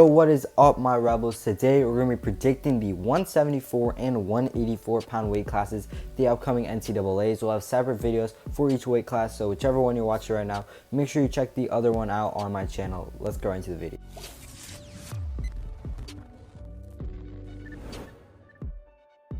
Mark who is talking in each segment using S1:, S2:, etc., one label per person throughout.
S1: So what is up, my rebels? Today we're going to be predicting the 174 and 184 pound weight classes, the upcoming NCAAs. We'll have separate videos for each weight class, so whichever one you're watching right now, make sure you check the other one out on my channel. Let's go right into the video.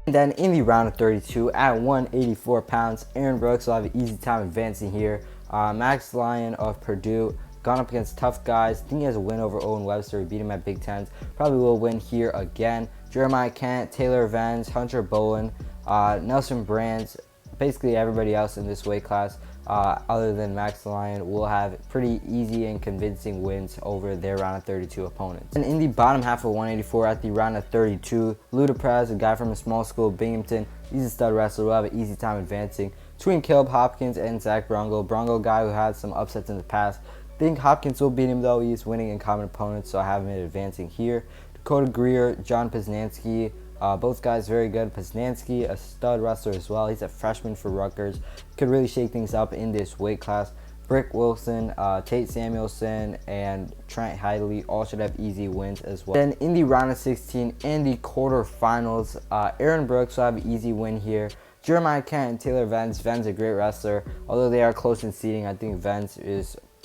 S1: And then in the round of 32 at 184 pounds, Aaron Brooks will have an easy time advancing here. Max Lyon of Purdue, gone up against tough guys. I think he has a win over Owen Webster. He beat him at Big Tens. Probably will win here again. Jeremiah Kent, Taylor Vance, Hunter Bowen, Nelson Brands, basically everybody else in this weight class other than Max Lyon will have pretty easy and convincing wins over their round of 32 opponents. And in the bottom half of 184 at the round of 32, Luda, a guy from a small school, Binghamton, he's a stud wrestler, will have an easy time advancing. Between Caleb Hopkins and Zach Brongo, guy who had some upsets in the past. I think Hopkins will beat him though. He's winning in common opponents, so I have him advancing here. Dakota Greer, John Posnansky, both guys very good. Posnansky, a stud wrestler as well. He's a freshman for Rutgers. Could really shake things up in this weight class. Brick Wilson, Tate Samuelson, and Trent Hidley all should have easy wins as well. Then in the round of 16 and the quarterfinals, Aaron Brooks will have an easy win here. Jeremiah Kent and Taylor Vance. Vance's a great wrestler. Although they are close in seeding, I think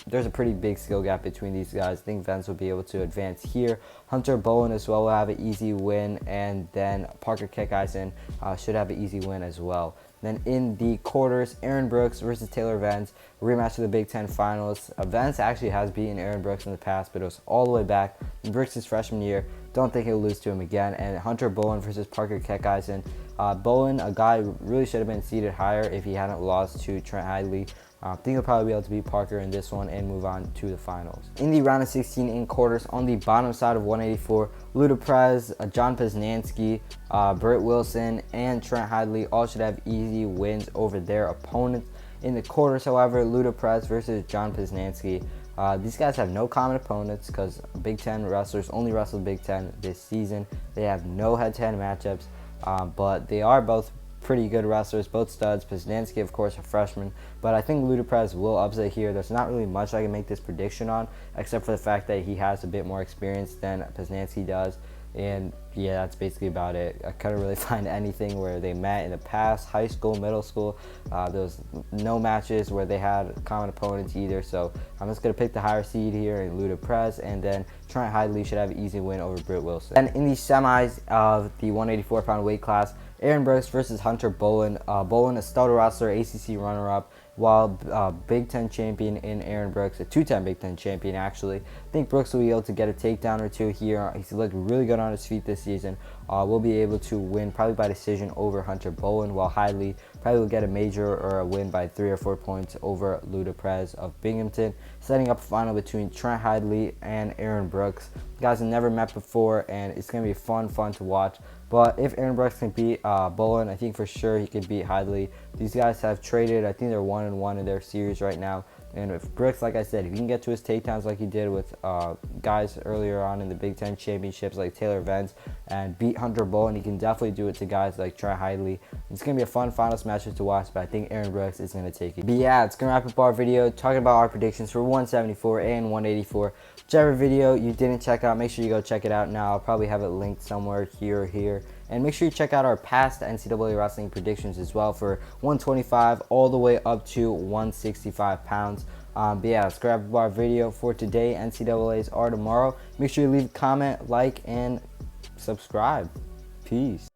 S1: there's a pretty big skill gap between these guys. I think Vance will be able to advance here. Hunter Bowen as well will have an easy win, and then Parker Keckeisen should have an easy win as well. Then in the quarters, Aaron Brooks versus Taylor Vance, rematch of the Big Ten finals. Vance actually has beaten Aaron Brooks in the past, but it was all the way back in Brooks' freshman year. Don't think he'll lose to him again. And Hunter Bowen versus Parker Keckeisen. Bowen, a guy who really should have been seated higher if he hadn't lost to Trent Hidley. I think he'll probably be able to beat Parker in this one and move on to the finals. In the round of 16 in quarters, on the bottom side of 184, Luda, John Posnansky, Britt Wilson, and Trent Hidley all should have easy wins over their opponents. In the quarters, however, Luda versus John Posnansky. These guys have no common opponents because Big Ten wrestlers only wrestled Big Ten this season. They have no head-to-head matchups, but they are both pretty good wrestlers, both studs. Posnansky, of course, a freshman, but I think Luda will upset here. There's not really much I can make this prediction on, except for the fact that he has a bit more experience than Posnansky does. And yeah, that's basically about it. I couldn't really find anything where they met in the past, high school, middle school. There was no matches where they had common opponents either. So I'm just going to pick the higher seed here in Luda, and then Trent Hidley should have an easy win over Britt Wilson. And in the semis of the 184 pound weight class, Aaron Brooks versus Hunter Bowen. Bowen, a stud wrestler, ACC runner-up, while Big Ten champion in Aaron Brooks, a two-time Big Ten champion actually. I think Brooks will be able to get a takedown or two here. He's looked really good on his feet this season. Will be able to win probably by decision over Hunter Bowen, while Hidley probably will get a major or a win by 3 or 4 points over Luda of Binghamton. Setting up a final between Trent Hidley and Aaron Brooks. The guys have never met before, and it's going to be fun to watch. But if Aaron Brooks can beat Bowen, I think for sure he can beat Hidley. These guys have traded. I think they're 1-1 in their series right now. And if Brooks, like I said, if he can get to his takedowns like he did with guys earlier on in the Big Ten championships like Taylor Vance and beat Hunter Bowen, he can definitely do it to guys like Trent Hidley. It's going to be a fun finals matchup to watch, but I think Aaron Brooks is going to take it. But yeah, it's going to wrap up our video talking about our predictions for 174 and 184. Whichever video you didn't check out, make sure you go check it out now. I'll probably have it linked somewhere here or here. And make sure you check out our past NCAA wrestling predictions as well for 125 all the way up to 165 pounds. But yeah, let's grab our video for today. NCAAs are tomorrow. Make sure you leave a comment, like, and subscribe. Peace.